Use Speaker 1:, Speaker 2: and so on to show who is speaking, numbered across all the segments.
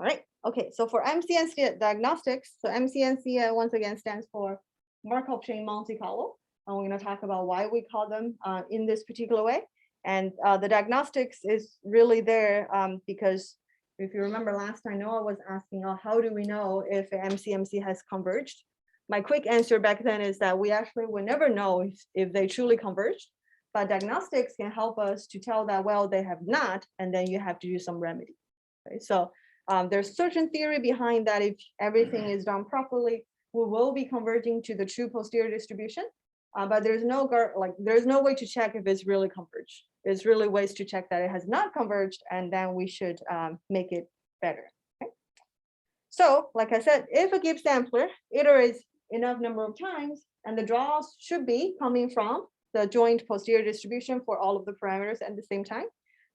Speaker 1: All right. Okay. So for MCMC diagnostics, so MCMC once again stands for Markov chain Monte Carlo. And we're going to talk about why we call them in this particular way. And the diagnostics is really there because if you remember last time, Noah was asking, oh, how do we know if MCMC has converged? My quick answer back then is that we actually will never know if they truly converged, but diagnostics can help us to tell that, well, they have not, and then you have to do some remedy. Okay? So there's certain theory behind that. If everything is done properly, we will be converging to the true posterior distribution, but there's no way to check if it's really converged. There's really ways to check that it has not converged, and then we should make it better. Okay? So, like I said, if a Gibbs sampler iterates enough number of times, and the draws should be coming from the joint posterior distribution for all of the parameters at the same time,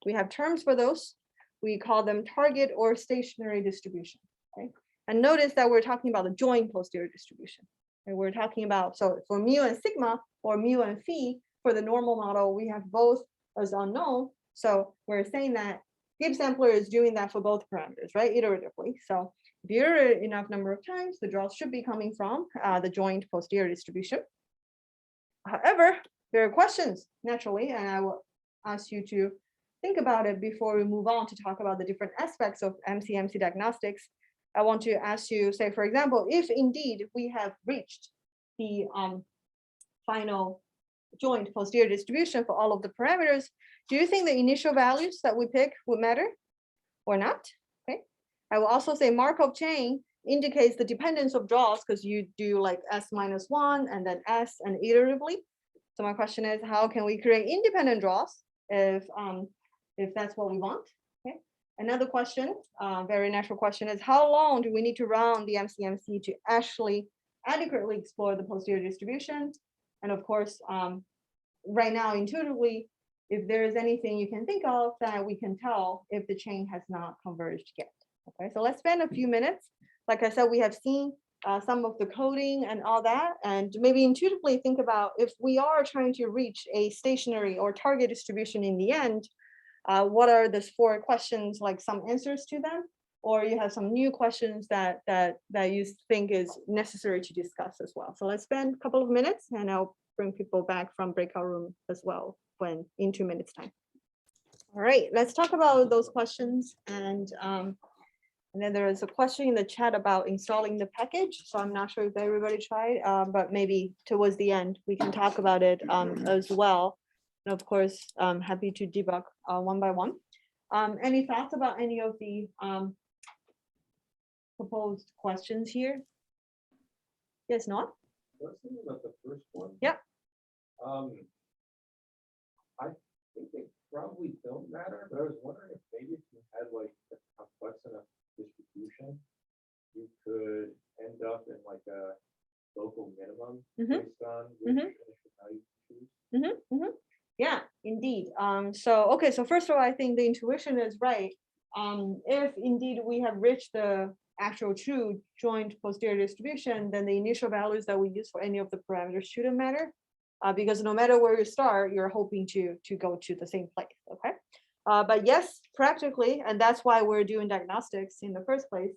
Speaker 1: we have terms for those. We call them target or stationary distribution. Okay? And notice that we're talking about the joint posterior distribution. And we're talking about, so for mu and sigma or mu and phi, for the normal model, we have both as unknown. So we're saying that Gibbs sampler is doing that for both parameters, right? Iteratively. So if you iterate enough number of times, the draws should be coming from the joint posterior distribution. However, there are questions naturally, and I will ask you to think about it before we move on to talk about the different aspects of MCMC diagnostics. I want to ask you, say, for example, if indeed we have reached the final joint posterior distribution for all of the parameters, do you think the initial values that we pick would matter or not? Okay. I will also say Markov chain indicates the dependence of draws because you do like S-1 and then S and iteratively. So my question is, how can we create independent draws if that's what we want? Okay. Another question, very natural question, is how long do we need to run the MCMC to actually adequately explore the posterior distribution? And of course, right now, intuitively, if there is anything you can think of that we can tell if the chain has not converged yet. Okay, so let's spend a few minutes. Like I said, we have seen some of the coding and all that, and maybe intuitively think about if we are trying to reach a stationary or target distribution in the end, what are the 4 questions, like some answers to them, or you have some new questions that you think is necessary to discuss as well. So let's spend a couple of minutes, and I'll bring people back from breakout room as well when in 2 minutes time. All right, let's talk about those questions. And then there is a question in the chat about installing the package. So I'm not sure if everybody tried, but maybe towards the end, we can talk about it as well. And of course, I'm happy to debug one by one. Any thoughts about any of the proposed questions here? Yes, Noah?
Speaker 2: I was thinking about the first one.
Speaker 1: Yeah.
Speaker 2: I think they probably don't matter, but I was wondering if maybe if you had like a complex enough distribution, you could end up in like a local minimum based on which initial value you choose.
Speaker 1: Yeah, indeed. So first of all, I think the intuition is right. If indeed we have reached the actual true joint posterior distribution, then the initial values that we use for any of the parameters shouldn't matter, because no matter where you start, you're hoping to go to the same place. Okay. But yes, practically, and that's why we're doing diagnostics in the first place,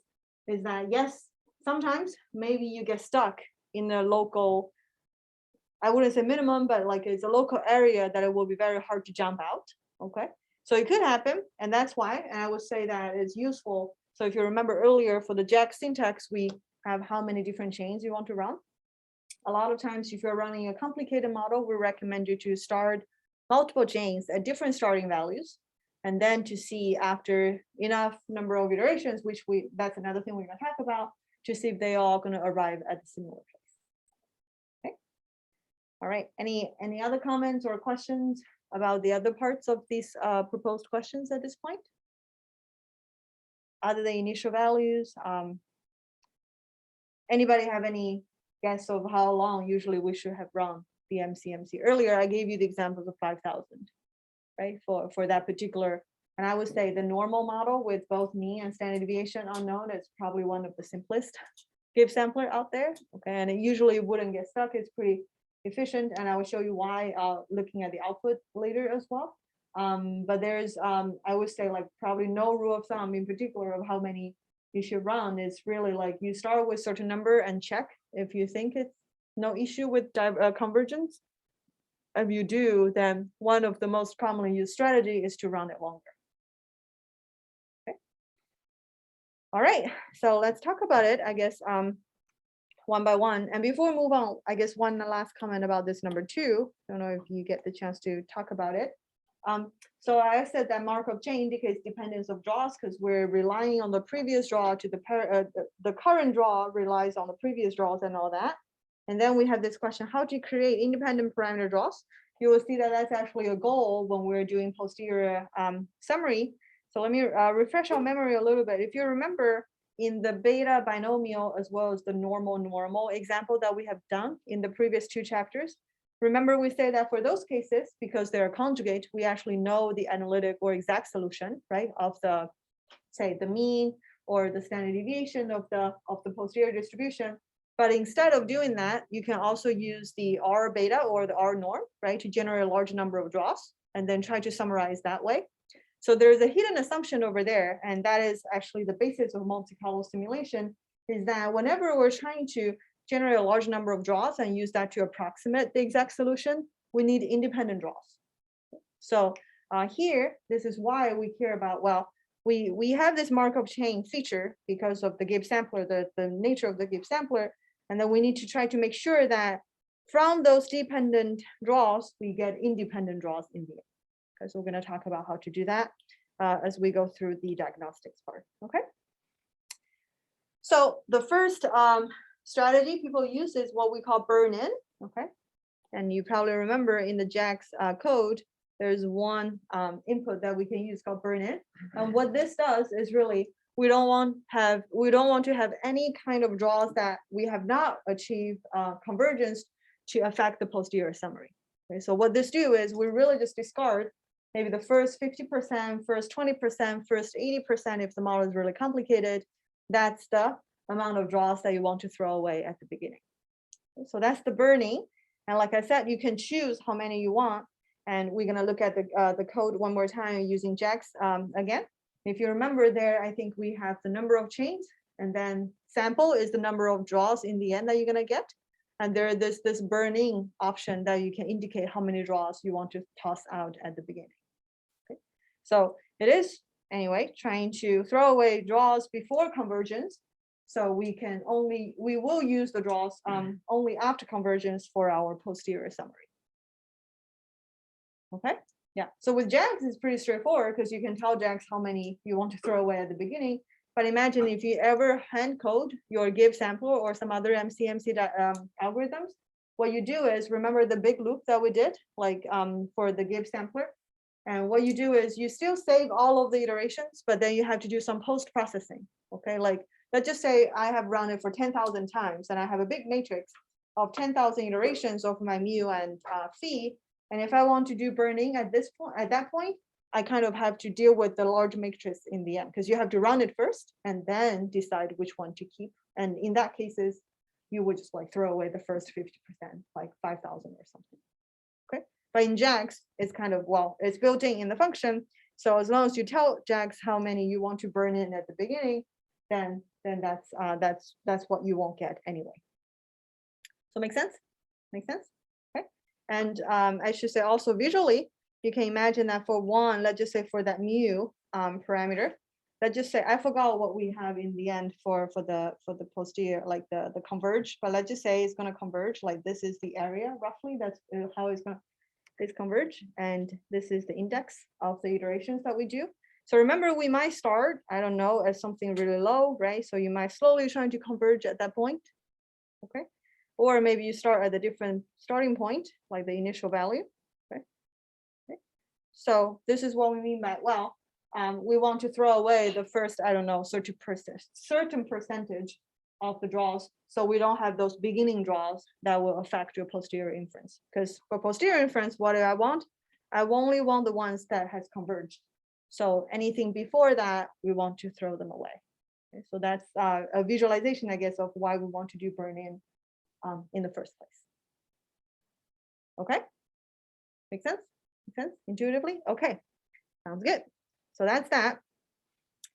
Speaker 1: is that yes, sometimes maybe you get stuck in the local, I wouldn't say minimum, but like it's a local area that it will be very hard to jump out. Okay. So it could happen, and that's why, and I would say that it's useful. So if you remember earlier for the Jack syntax, we have how many different chains you want to run. A lot of times, if you're running a complicated model, we recommend you to start multiple chains at different starting values, and then to see after enough number of iterations, that's another thing we're going to talk about, to see if they are all going to arrive at a similar place. Okay. All right. Any other comments or questions about the other parts of these proposed questions at this point? Other than initial values, anybody have any guess of how long usually we should have run the MCMC? Earlier, I gave you the examples of 5,000, right? For that particular, and I would say the normal model with both mean and standard deviation unknown is probably one of the simplest Gibbs sampler out there. Okay, and it usually wouldn't get stuck. It's pretty efficient, and I will show you why looking at the output later as well. But there's, I would say, like probably no rule of thumb in particular of how many you should run is really like you start with certain number and check if you think it's no issue with convergence. If you do, then one of the most commonly used strategy is to run it longer. Okay. All right, so let's talk about it, I guess, one by one. And before we move on, I guess one last comment about this number 2. I don't know if you get the chance to talk about it. So I said that Markov chain indicates dependence of draws because we're relying on the previous draw to the current draw relies on the previous draws and all that. And then we have this question, how to create independent parameter draws? You will see that that's actually a goal when we're doing posterior summary. So let me refresh our memory a little bit. If you remember in the beta binomial as well as the normal example that we have done in the previous 2 chapters, remember we say that for those cases, because they're conjugate, we actually know the analytic or exact solution, right, of the, say, the mean or the standard deviation of the posterior distribution. But instead of doing that, you can also use the R beta or the R norm, right, to generate a large number of draws and then try to summarize that way. So there's a hidden assumption over there, and that is actually the basis of multi-column simulation, is that whenever we're trying to generate a large number of draws and use that to approximate the exact solution, we need independent draws. So here, this is why we care about, well, we have this Markov chain feature because of the Gibbs sampler, the nature of the Gibbs sampler, and then we need to try to make sure that from those dependent draws, we get independent draws in the end. Okay, so we're going to talk about how to do that as we go through the diagnostics part. Okay. So the first strategy people use is what we call burn-in. Okay, and you probably remember in the JAX code, there's one input that we can use called burn-in. And what this does is really we don't want to have any kind of draws that we have not achieved convergence to affect the posterior summary. Okay, so what this do is we really just discard maybe the first 50%, first 20%, first 80% if the model is really complicated. That's the amount of draws that you want to throw away at the beginning. So that's the burning. And like I said, you can choose how many you want. And we're going to look at the code one more time using JAX again. If you remember there, I think we have the number of chains, and then sample is the number of draws in the end that you're going to get. And there is this burning option that you can indicate how many draws you want to toss out at the beginning. Okay. So it is, anyway, trying to throw away draws before convergence. So we will use the draws only after convergence for our posterior summary. Okay, yeah. So with JAX, it's pretty straightforward because you can tell JAX how many you want to throw away at the beginning. But imagine if you ever hand code your Gibbs sampler or some other MCMC algorithms, what you do is remember the big loop that we did, like for the Gibbs sampler. And what you do is you still save all of the iterations, but then you have to do some post-processing. Okay, like let's just say I have run it for 10,000 times and I have a big matrix of 10,000 iterations of my mu and phi. And if I want to do burning at that point, I kind of have to deal with the large matrix in the end because you have to run it first and then decide which one to keep. And in that cases, you would just like throw away the first 50%, like 5,000 or something. Okay, but in JAX, it's kind of, well, it's built in the function. So as long as you tell JAX how many you want to burn in at the beginning, then that's what you won't get anyway. So make sense? Make sense? Okay. And I should say also visually, you can imagine that for one, let's just say for that mu parameter, let's just say I forgot what we have in the end for the posterior, like the converge, but let's just say it's going to converge, like this is the area roughly, that's how it's going to converge, and this is the index of the iterations that we do. So remember, we might start, I don't know, as something really low, right? So you might slowly trying to converge at that point, okay? Or maybe you start at a different starting point, like the initial value, okay? So this is what we mean by, well, we want to throw away the first, I don't know, certain percentage of the draws, so we don't have those beginning draws that will affect your posterior inference. Because for posterior inference, what do I want? I only want the ones that has converged. So anything before that, we want to throw them away. Okay, so that's a visualization, I guess, of why we want to do burn-in the first place. Okay, make sense? Make sense intuitively? Okay, sounds good. So that's that.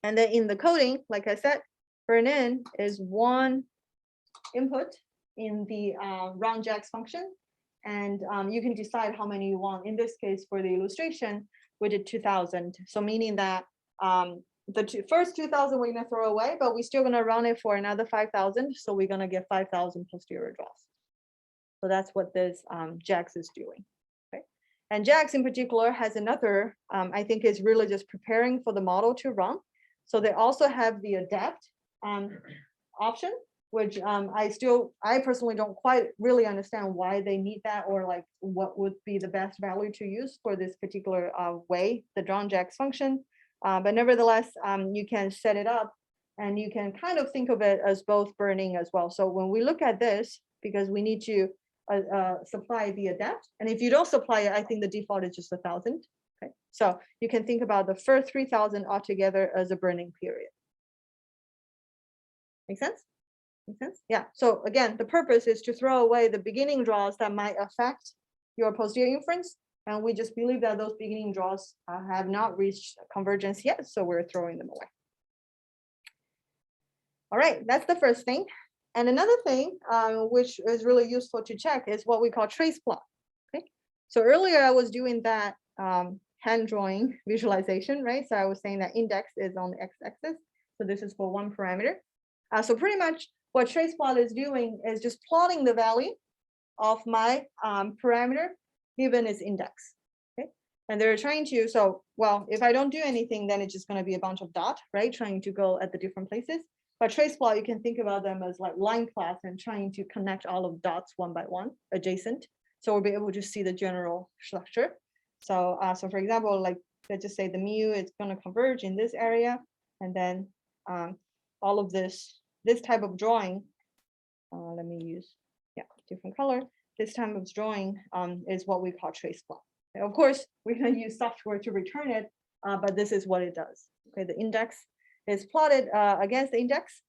Speaker 1: And then in the coding, like I said, Burnin is one input in the round JAX function. And you can decide how many you want. In this case, for the illustration, we did 2000. So meaning that the first 2000 we're gonna throw away, but we're still gonna run it for another 5000. So we're gonna get 5000 posterior draws. So that's what this JAX is doing. Okay. And JAX in particular has another, I think is really just preparing for the model to run. So they also have the adapt option, which I personally don't quite really understand why they need that, or like what would be the best value to use for this particular way, the drawn JAX function. But nevertheless, you can set it up and you can kind of think of it as both burning as well. So when we look at this, because we need to supply the adapt, and if you don't supply it, I think the default is just 1000. Okay, so you can think about the first 3000 altogether as a burning period. Make sense? Make sense? Yeah. So again, the purpose is to throw away the beginning draws that might affect your posterior inference. And we just believe that those beginning draws have not reached convergence yet. So we're throwing them away. All right, that's the first thing. And another thing which is really useful to check is what we call trace plot. Okay. So earlier I was doing that hand drawing visualization, right? So I was saying that index is on the x-axis. So this is for one parameter. So pretty much what trace plot is doing is just plotting the value of my parameter given its index. Okay, and they're trying to, so well, if I don't do anything, then it's just going to be a bunch of dots, right? Trying to go at the different places. But trace plot, you can think about them as like line plots and trying to connect all of dots one by one adjacent. So we'll be able to see the general structure. So so for example, like let's just say the mu is going to converge in this area, and then all of this type of drawing, let me use, different color. This type of drawing is what we call trace plot. And of course, we're going to use software to return it, but this is what it does. Okay, the index is plotted against the index.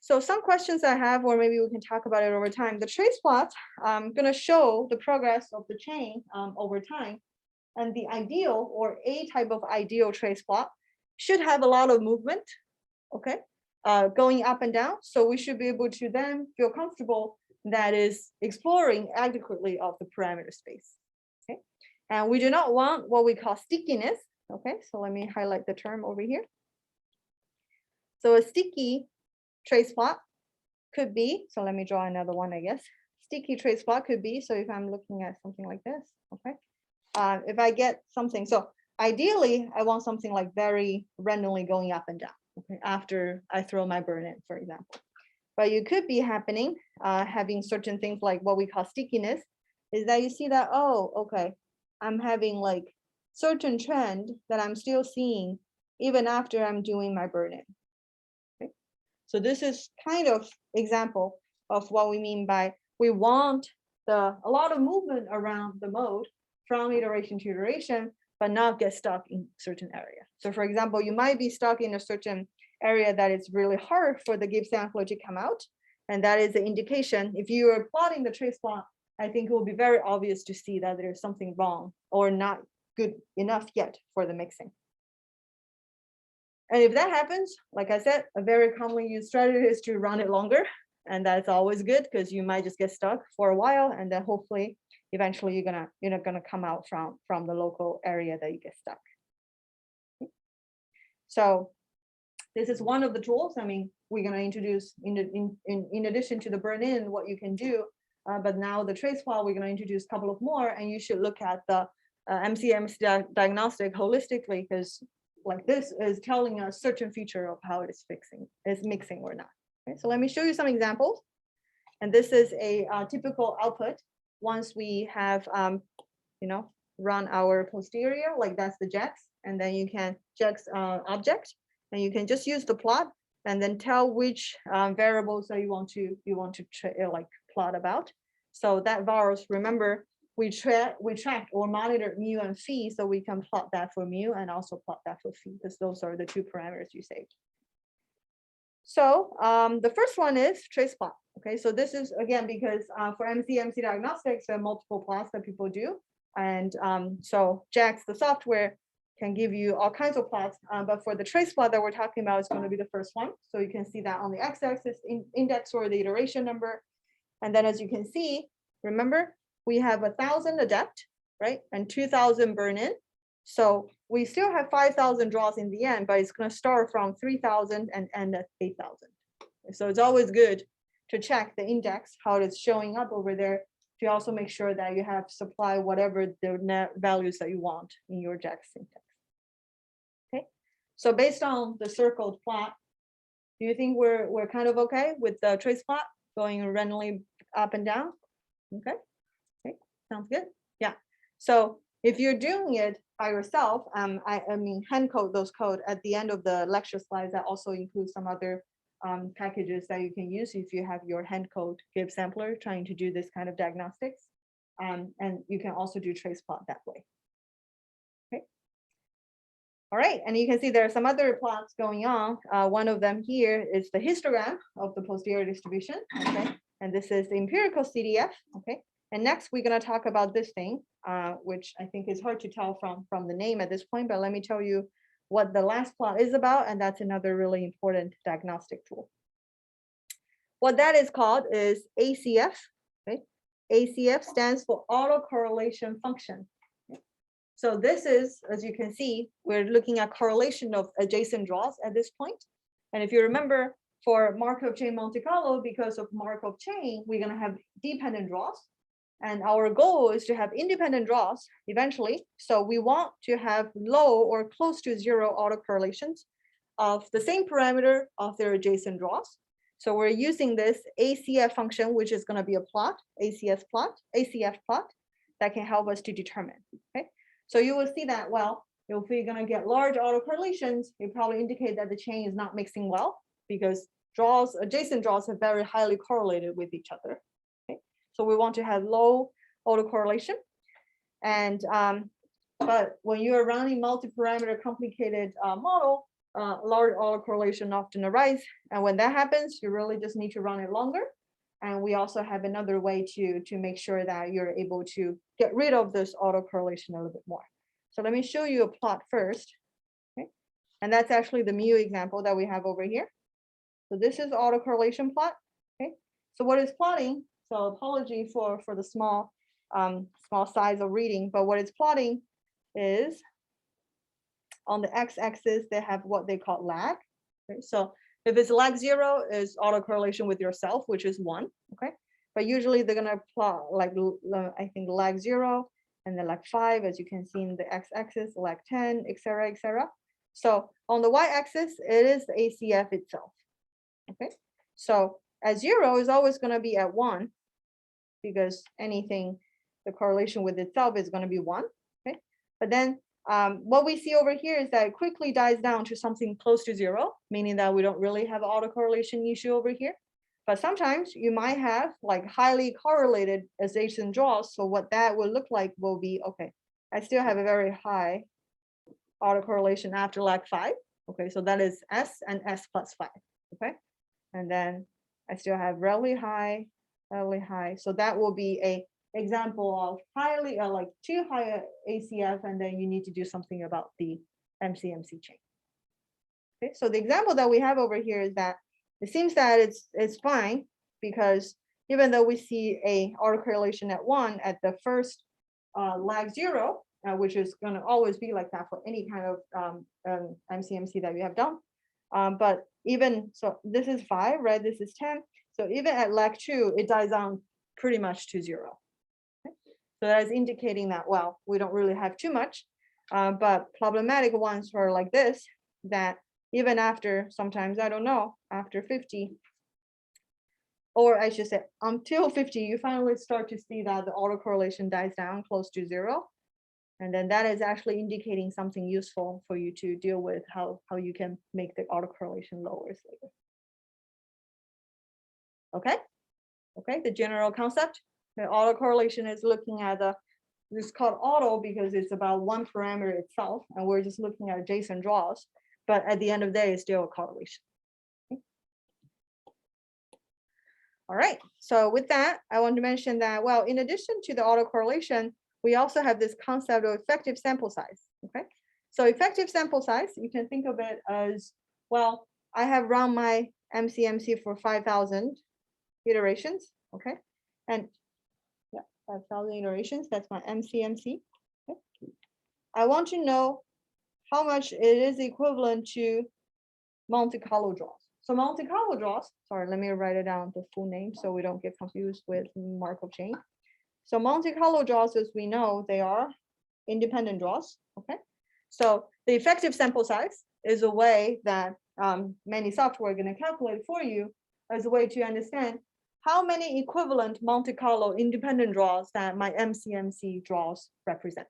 Speaker 1: So some questions I have, or maybe we can talk about it over time. The trace plot, I'm going to show the progress of the chain over time. And the ideal, or a type of ideal trace plot, should have a lot of movement, okay? Going up and down. So we should be able to then feel comfortable that is exploring adequately of the parameter space. Okay. And we do not want what we call stickiness. Okay. So let me highlight the term over here. So a sticky trace plot could be, so let me draw another one, I guess. Sticky trace plot could be, so if I'm looking at something like this, okay. If I get something, so ideally I want something like very randomly going up and down. Okay, after I throw my Burnin, for example. But you could be happening, having certain things like what we call stickiness, is that you see that, oh, okay, I'm having like certain trend that I'm still seeing even after I'm doing my Burnin. Okay. So this is kind of example of what we mean by we want a lot of movement around the mode from iteration to iteration, but not get stuck in certain area. So for example, you might be stuck in a certain area that is really hard for the Gibbs sampler to come out. And that is the indication. If you are plotting the trace plot, I think it will be very obvious to see that there's something wrong or not good enough yet for the mixing. And if that happens, like I said, a very commonly used strategy is to run it longer. And that's always good because you might just get stuck for a while, and then hopefully eventually you're not gonna come out from the local area that you get stuck. So this is one of the tools. I mean, we're gonna introduce in addition to the Burnin, what you can do, but now the trace plot, we're gonna introduce a couple of more, and you should look at the MCMC diagnostic holistically, because like this is telling us certain feature of how it is mixing or not. Okay, so let me show you some examples. And this is a typical output. Once we have, run our posterior, like that's the JAX, and then you can JAX object, and you can just use the plot and then tell which variables that you want to like plot about. So that vars, remember, we track or monitor mu and phi, so we can plot that for mu and also plot that for phi, because those are the two parameters you saved. So the first one is trace plot. Okay, so this is again because for MCMC diagnostics, there are multiple plots that people do, and so JAX, the software, can give you all kinds of plots, but for the trace plot that we're talking about, it's going to be the first one. So you can see that on the x-axis index or the iteration number. And then as you can see, remember, we have 1,000 adept, right? And 2,000 Burnin. So we still have 5,000 draws in the end, but it's going to start from 3,000 and end at 8,000. So it's always good to check the index, how it's showing up over there, to also make sure that you have supply whatever the net values that you want in your JAX syntax. Okay, so based on the circled plot, do you think we're kind of okay with the trace plot going randomly up and down? Okay, okay, sounds good. Yeah, so if you're doing it by yourself, I mean, hand code those code at the end of the lecture slides. That also includes some other packages that you can use if you have your hand code Gibbs sampler trying to do this kind of diagnostics. And you can also do trace plot that way. Okay. All right, and you can see there are some other plots going on. One of them here is the histogram of the posterior distribution. Okay, and this is the empirical CDF. Okay, and next we're going to talk about this thing, which I think is hard to tell from the name at this point, but let me tell you what the last plot is about, and that's another really important diagnostic tool. What that is called is ACF. Okay? ACF stands for autocorrelation function. Okay? So this is, as you can see, we're looking at correlation of adjacent draws at this point. And if you remember, for Markov chain Monte Carlo, because of Markov chain, we're going to have dependent draws. And our goal is to have independent draws eventually. So we want to have low or close to zero autocorrelations of the same parameter of their adjacent draws. So we're using this ACF function, which is going to be a plot, ACF plot that can help us to determine. Okay, so you will see that, well, if we're going to get large autocorrelations, it probably indicate that the chain is not mixing well, because draws, adjacent draws, are very highly correlated with each other. So we want to have low autocorrelation. And but when you're running multi-parameter complicated model, large autocorrelation often arise. And when that happens, you really just need to run it longer. And we also have another way to make sure that you're able to get rid of this autocorrelation a little bit more. So let me show you a plot first. Okay, and that's actually the mu example that we have over here. So this is autocorrelation plot. Okay, so what is plotting? So apology for the small size of reading, but what it's plotting is on the x-axis, they have what they call lag. Okay, so if it's lag 0 is autocorrelation with yourself, which is 1. Okay, but usually they're gonna plot like I think lag 0 and then lag 5, as you can see in the x-axis, lag 10, etc., etc. So on the y-axis, it is the ACF itself. Okay, so at 0 is always going to be at 1, because anything, the correlation with itself is going to be 1. Okay, but then what we see over here is that it quickly dies down to something close to 0, meaning that we don't really have autocorrelation issue over here. But sometimes you might have like highly correlated adjacent draws. So what that will look like will be, okay, I still have a very high autocorrelation after lag 5. Okay, so that is S and S plus 5. Okay, and then I still have really high. So that will be a example of highly like too high ACF, and then you need to do something about the MCMC chain. Okay, so the example that we have over here is that it seems that it's fine, because even though we see a autocorrelation at 1 at the first lag 0, which is going to always be like that for any kind of MCMC that you have done. But even so, this is 5, right? This is 10. So even at lag 2, it dies down pretty much to 0. Okay? So that is indicating that, well, we don't really have too much, but problematic ones were like this, that even after, sometimes, I don't know, after 50, or I should say until 50, you finally start to see that the autocorrelation dies down close to 0. And then that is actually indicating something useful for you to deal with, how you can make the autocorrelation lower later. Okay, the general concept. The autocorrelation is looking at it's called auto because it's about one parameter itself, and we're just looking at adjacent draws. But at the end of the day, it's still a correlation. Okay. All right, so with that, I want to mention that, well, in addition to the autocorrelation, we also have this concept of effective sample size. Okay, So effective sample size, you can think of it as, well, I have run my MCMC for 5,000 iterations, okay? And yeah, 5,000 iterations, that's my MCMC. Okay? I want to know how much it is equivalent to Monte Carlo draws. So Monte Carlo draws, sorry, let me write it down, the full name, so we don't get confused with Markov chain. So Monte Carlo draws, as we know, they are independent draws, okay? So the effective sample size is a way that many software are going to calculate for you as a way to understand how many equivalent Monte Carlo independent draws that my MCMC draws represent.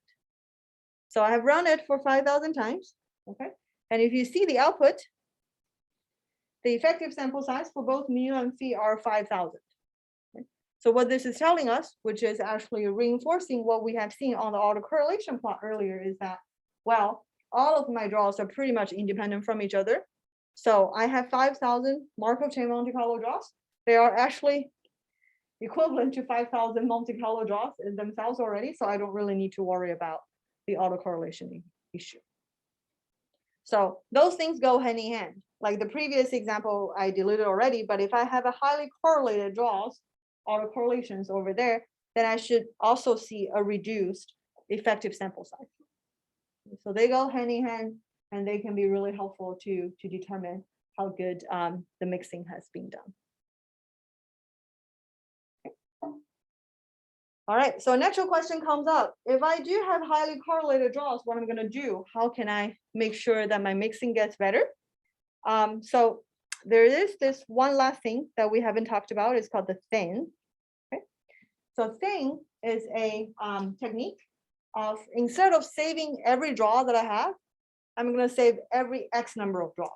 Speaker 1: So I have run it for 5,000 times, okay? And if you see the output, the effective sample size for both mu and phi are 5,000. Okay? So what this is telling us, which is actually reinforcing what we have seen on the autocorrelation plot earlier, is that, well, all of my draws are pretty much independent from each other. So I have 5,000 Markov chain Monte Carlo draws. They are actually equivalent to 5,000 Monte Carlo draws in themselves already. So I don't really need to worry about the autocorrelation issue. So those things go hand in hand. Like the previous example I deleted already, but if I have a highly correlated draws, autocorrelations over there, then I should also see a reduced effective sample size. So they go hand in hand, and they can be really helpful to determine how good the mixing has been done. Okay. All right, so natural question comes up. If I do have highly correlated draws, what I'm gonna do? How can I make sure that my mixing gets better? So there is this one last thing that we haven't talked about. It's called the thin. Okay, so thin is a technique of, instead of saving every draw that I have, I'm going to save every X number of draws.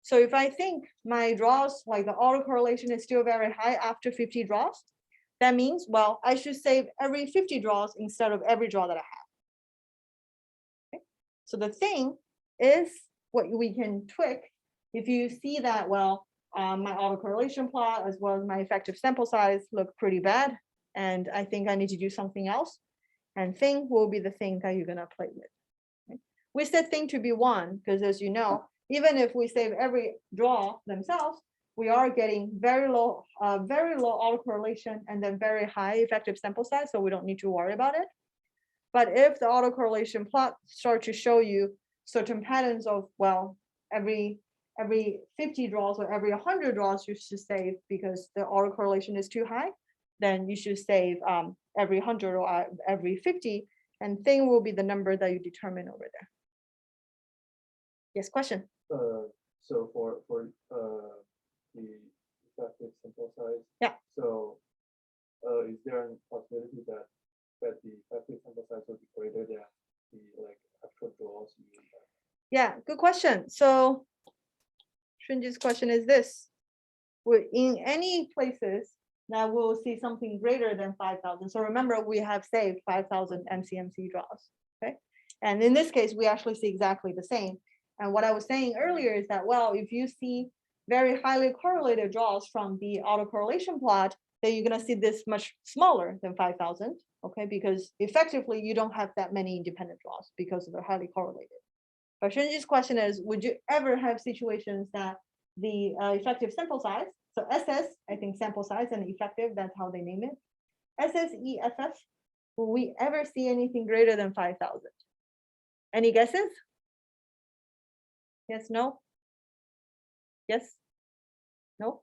Speaker 1: So if I think my draws, like the autocorrelation is still very high after 50 draws, that means, well, I should save every 50 draws instead of every draw that I have. Okay? So the thing is what we can tweak. If you see that, well, my autocorrelation plot as well as my effective sample size look pretty bad, and I think I need to do something else, and thing will be the thing that you're going to play with. Okay? We set thing to be 1 because, as you know, even if we save every draw themselves, we are getting very low autocorrelation and then very high effective sample size, so we don't need to worry about it. But if the autocorrelation plot start to show you certain patterns of, well, every 50 draws or every 100 draws you should save because the autocorrelation is too high, then you should save every 100 or every 50, and thing will be the number that you determine over there. Yes, question?
Speaker 2: So for the effective sample size,
Speaker 1: yeah.
Speaker 2: So is there a possibility that the effective sample size will be greater than the actual draws you have?
Speaker 1: Yeah, good question. So Shunji's question is this: in any places that we'll see something greater than 5,000. So remember, we have saved 5,000 MCMC draws, okay? And in this case, we actually see exactly the same. And what I was saying earlier is that, well, if you see very highly correlated draws from the autocorrelation plot, then you're gonna see this much smaller than 5,000, okay? Because effectively, you don't have that many independent draws because they're highly correlated. But Shunji's question is, would you ever have situations that the effective sample size, so SS, I think sample size and effective, that's how they name it. SSEFF, will we ever see anything greater than 5,000? Any guesses? Yes, no? Yes? No?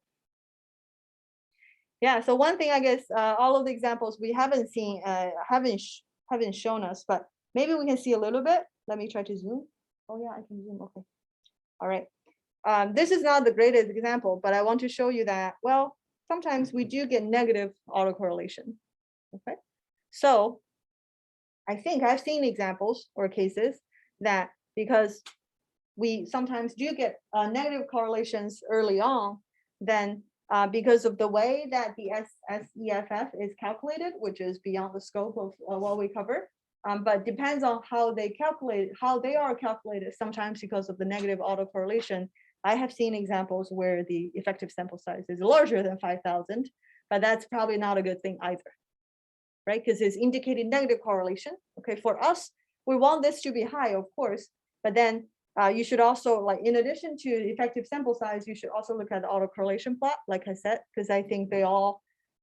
Speaker 1: Yeah, so one thing, I guess, all of the examples we haven't seen, haven't shown us, but maybe we can see a little bit. Let me try to zoom. Oh yeah, I can zoom, okay. All right. This is not the greatest example, but I want to show you that, well, sometimes we do get negative autocorrelation, okay? So I think I've seen examples or cases that because we sometimes do get negative correlations early on, then because of the way that the SSEFF is calculated, which is beyond the scope of what we cover, but depends on how they are calculated, sometimes because of the negative autocorrelation. I have seen examples where the effective sample size is larger than 5,000, but that's probably not a good thing either, right? Because it's indicating negative correlation. Okay, for us, we want this to be high, of course, but then you should also, like, in addition to effective sample size, you should also look at the autocorrelation plot, like I said, because I think they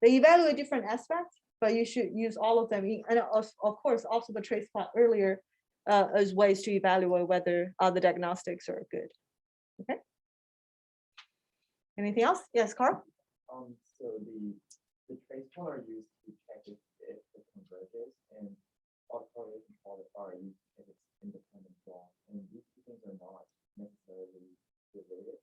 Speaker 1: evaluate different aspects, but you should use all of them. And of course, also the trace plot earlier as ways to evaluate whether the diagnostics are good. Okay. Anything else? Yes, Carl?
Speaker 3: So the trace plot are used to check if it converges, and autocorrelation plot are used to check its independent draw. And these two things are not necessarily related.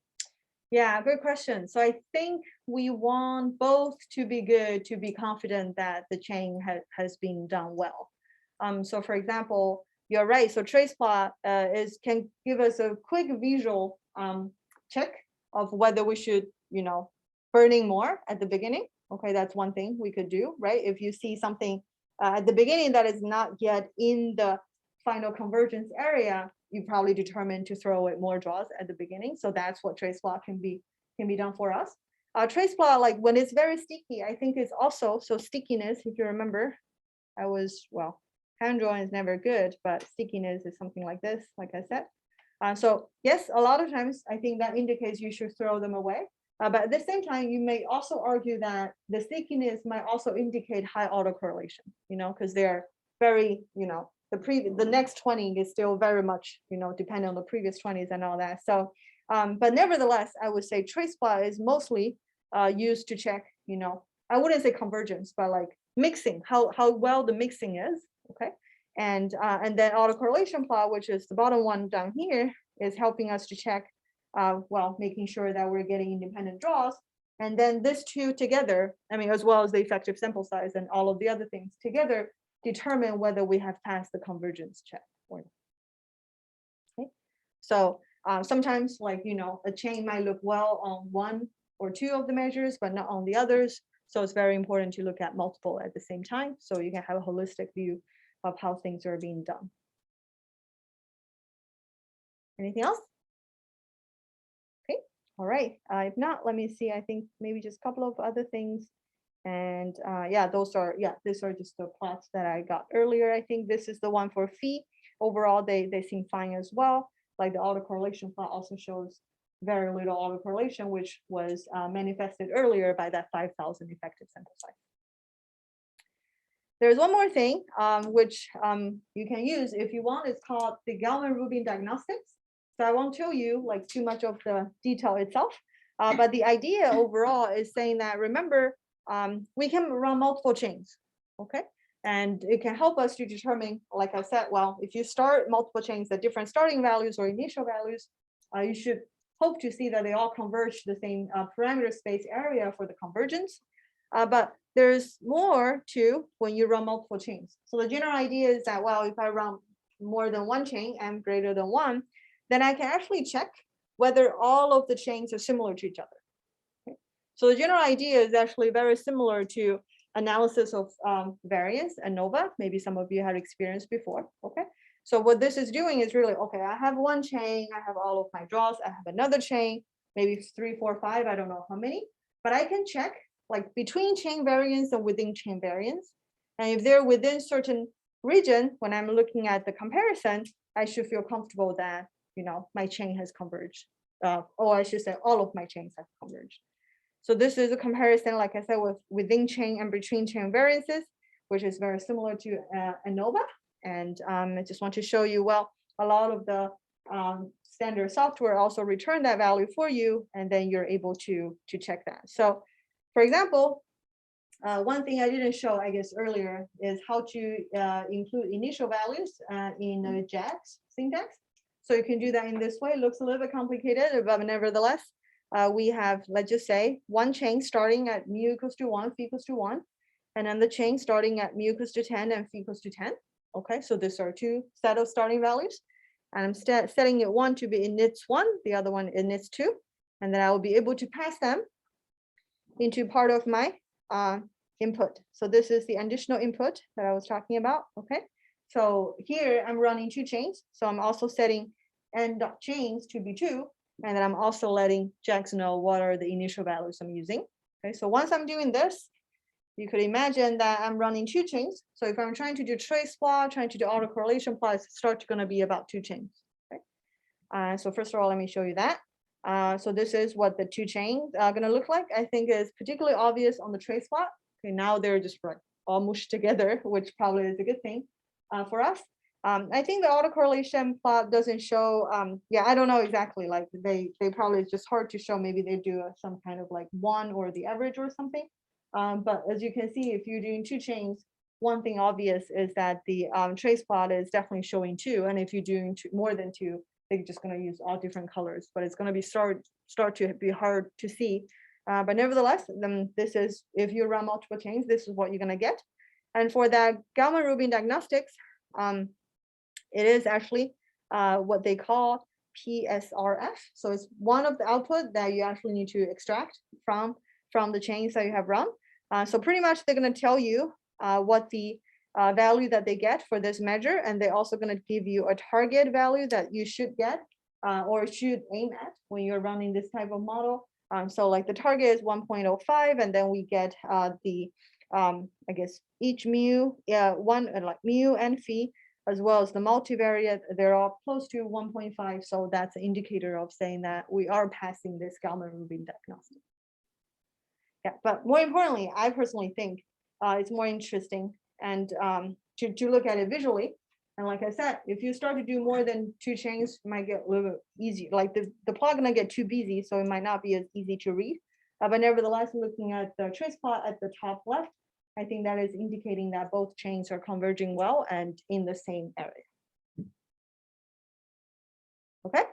Speaker 1: Yeah, good question. So I think we want both to be good, to be confident that the chain has been done well. So for example, you're right. So trace plot can give us a quick visual check of whether we should, burning more at the beginning. Okay, that's one thing we could do, right? If you see something at the beginning that is not yet in the final convergence area, you probably determine to throw away more draws at the beginning. So that's what trace plot can be done for us. Trace plot, like when it's very sticky, I think it's also, so stickiness, if you remember, hand drawing is never good, but stickiness is something like this, like I said. So yes, a lot of times I think that indicates you should throw them away. But at the same time, you may also argue that the stickiness might also indicate high autocorrelation, because they're very, the next 20 is still very much, depending on the previous 20s and all that. So, but nevertheless, I would say trace plot is mostly used to check, I wouldn't say convergence, but like mixing, how well the mixing is, okay? And then autocorrelation plot, which is the bottom one down here, is helping us to check, making sure that we're getting independent draws. And then these two together, as well as the effective sample size and all of the other things together, determine whether we have passed the convergence check or not. Okay. So sometimes, a chain might look well on one or two of the measures, but not on the others. So it's very important to look at multiple at the same time, so you can have a holistic view of how things are being done. Anything else? Okay, all right. If not, let me see. I think maybe just a couple of other things. And these are just the plots that I got earlier. I think this is the one for phi. Overall, they seem fine as well. Like the autocorrelation plot also shows very little autocorrelation, which was manifested earlier by that 5,000 effective sample size. There's one more thing which you can use if you want. It's called the GalvanRubin diagnostics. So I won't tell you like too much of the detail itself, but the idea overall is saying that, remember, we can run multiple chains, okay? And it can help us to determine, like I said, well, if you start multiple chains at different starting values or initial values, you should hope to see that they all converge to the same parameter space area for the convergence. But there's more to when you run multiple chains. So the general idea is that, well, if I run more than one chain, m greater than 1, then I can actually check whether all of the chains are similar to each other. Okay? So the general idea is actually very similar to analysis of variance, ANOVA. Maybe some of you had experienced before, okay? So what this is doing is really, okay, I have one chain, I have all of my draws, I have another chain, maybe 3, 4, 5, I don't know how many, but I can check like between chain variance and within chain variance. And if they're within certain region, when I'm looking at the comparison, I should feel comfortable that, my chain has converged, or I should say all of my chains have converged. So this is a comparison, like I said, with within chain and between chain variances, which is very similar to ANOVA. And I just want to show you, well, a lot of the standard software also return that value for you, and then you're able to check that. So for example, one thing I didn't show, I guess, earlier is how to include initial values in the JAX syntax. So you can do that in this way. It looks a little bit complicated, but nevertheless, we have, let's just say, one chain starting at mu equals to 1, phi equals to 1, and then the chain starting at mu equals to 10 and phi equals to 10. Okay, so these are two set of starting values. And I'm setting it one to be inits 1, the other one inits 2. And then I will be able to pass them into part of my input. So this is the additional input that I was talking about. Okay, so here I'm running 2 chains. So I'm also setting n.chains to be 2. And then I'm also letting JAX know what are the initial values I'm using. Okay, so once I'm doing this, you could imagine that I'm running 2 chains. So if I'm trying to do trace plot, trying to do autocorrelation plot, it's start going to be about 2 chains. Okay. So first of all, let me show you that. So this is what the 2 chains are going to look like. I think is particularly obvious on the trace plot. Okay, now they're just like all mushed together, which probably is a good thing for us. I think the autocorrelation plot doesn't show, yeah, I don't know exactly, like they probably, it's just hard to show. Maybe they do some kind of like 1 or the average or something. But as you can see, if you're doing 2 chains, one thing obvious is that the trace plot is definitely showing 2. And if you're doing more than 2, they're just going to use all different colors, but it's going to be start to be hard to see. But nevertheless, then this is, if you run multiple chains, this is what you're going to get. And for that GalvanRubin diagnostics, it is actually what they call PSRF. So it's one of the output that you actually need to extract from the chains that you have run. So pretty much they're going to tell you what the value that they get for this measure, and they're also going to give you a target value that you should get or should aim at when you're running this type of model. So like the target is 1.05, and then we get the I guess each mu, one like mu and phi, as well as the multivariate, they're all close to 1.5. So that's an indicator of saying that we are passing this GalvanRubin diagnostic. Yeah, but more importantly, I personally think it's more interesting and to look at it visually. And like I said, if you start to do more than 2 chains, it might get a little bit easy. Like the plot gonna get too busy, so it might not be as easy to read. But nevertheless, looking at the trace plot at the top left, I think that is indicating that both chains are converging well and in the same area. Okay,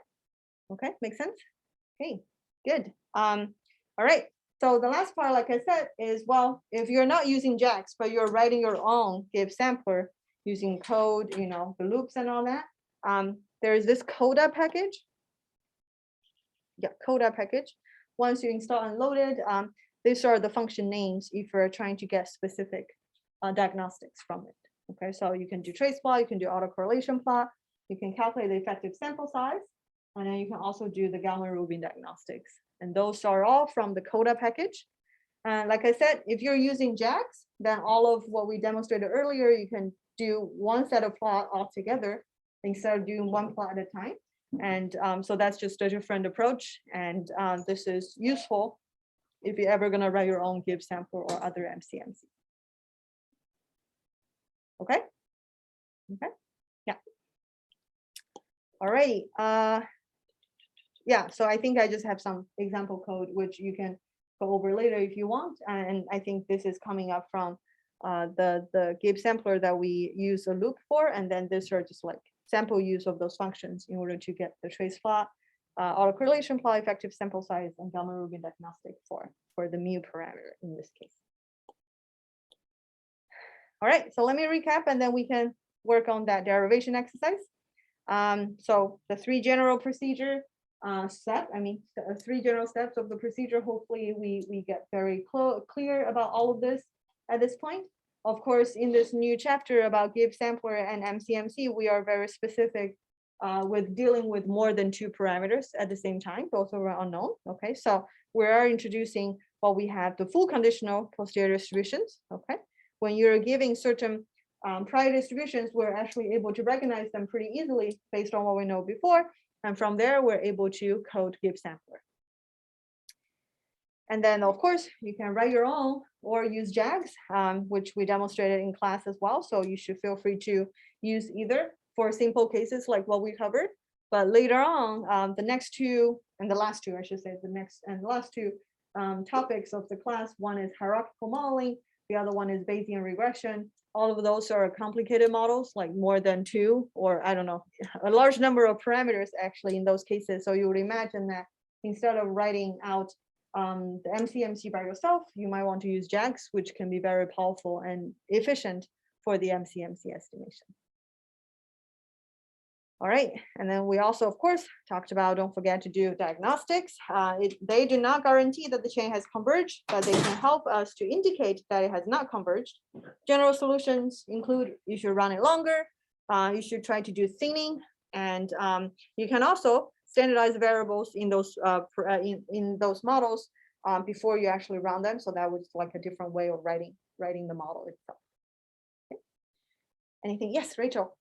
Speaker 1: okay, makes sense. Okay, good. All right. So the last part, like I said, is, well, if you're not using JAX, but you're writing your own Gibbs sampler using code, you know, the loops and all that, there's this Coda package. Yeah, Coda package. Once you install and load it, these are the function names if you're trying to get specific diagnostics from it. Okay, so you can do trace plot, you can do autocorrelation plot, you can calculate the effective sample size, and then you can also do the GalvanRubin diagnostics. And those are all from the Coda package. And like I said, if you're using JAX, then all of what we demonstrated earlier, you can do one set of plot altogether instead of doing one plot at a time. And so that's just a different approach. And this is useful if you're ever going to write your own Gibbs sample or other MCMC. Okay. Okay. Yeah. All right. Yeah, so I think I just have some example code which you can go over later if you want. And I think this is coming up from the Gibbs sampler that we use a loop for. And then these are just like sample use of those functions in order to get the trace plot, autocorrelation plot, effective sample size, and GalvanRubin diagnostic for the mu parameter in this case. All right, so let me recap and then we can work on that derivation exercise. So the 3 general procedure step, I mean, 3 general steps of the procedure. Hopefully we get very clear about all of this at this point. Of course, in this new chapter about Gibbs sampler and MCMC, we are very specific with dealing with more than 2 parameters at the same time. Both are unknown. Okay, so we are introducing what we have, the full conditional posterior distributions. Okay, when you're giving certain prior distributions, we're actually able to recognize them pretty easily based on what we know before. And from there, we're able to code Gibbs sampler. And then, of course, you can write your own or use JAX, which we demonstrated in class as well. So you should feel free to use either for simple cases like what we covered. But later on, the next 2 and the last 2, I should say, the next and the last 2 topics of the class, one is hierarchical modeling, the other one is Bayesian regression. All of those are complicated models, like more than 2, or I don't know, a large number of parameters actually in those cases. So you would imagine that instead of writing out the MCMC by yourself, you might want to use JAX, which can be very powerful and efficient for the MCMC estimation. All right, and then we also, of course, talked about, don't forget to do diagnostics. They do not guarantee that the chain has converged, but they can help us to indicate that it has not converged. General solutions include you should run it longer, you should try to do thinning, and you can also standardize variables in those models before you actually run them. So that was like a different way of writing writing the model itself. Okay. Anything? Yes, Rachel.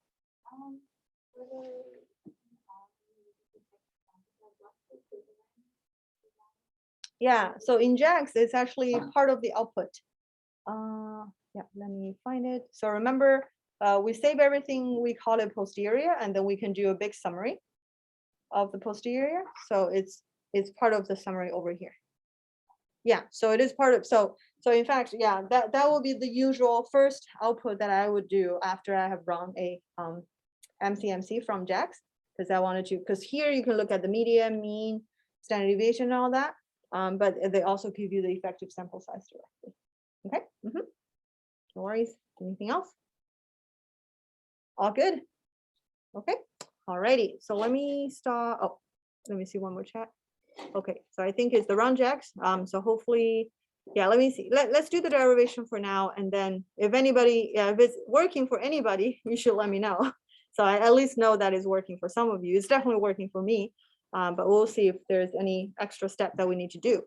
Speaker 1: Yeah, so in JAX, it's actually part of the output. Yeah, let me find it. So remember, we save everything, we call it posterior, and then we can do a big summary of the posterior. So it's part of the summary over here. Yeah, so it is part of, so in fact, yeah, that will be the usual first output that I would do after I have run a MCMC from JAX, because I wanted to, because here you can look at the median, mean, standard deviation and all that, but they also give you the effective sample size directly. Okay, no worries. Anything else? All good? Okay, alrighty. So let me start. Oh, let me see one more chat. Okay, so I think it's the run JAX. So hopefully, yeah, let me see. Let's do the derivation for now. And then if anybody, if it's working for anybody, you should let me know. So I at least know that is working for some of you. It's definitely working for me, but we'll see if there's any extra step that we need to do.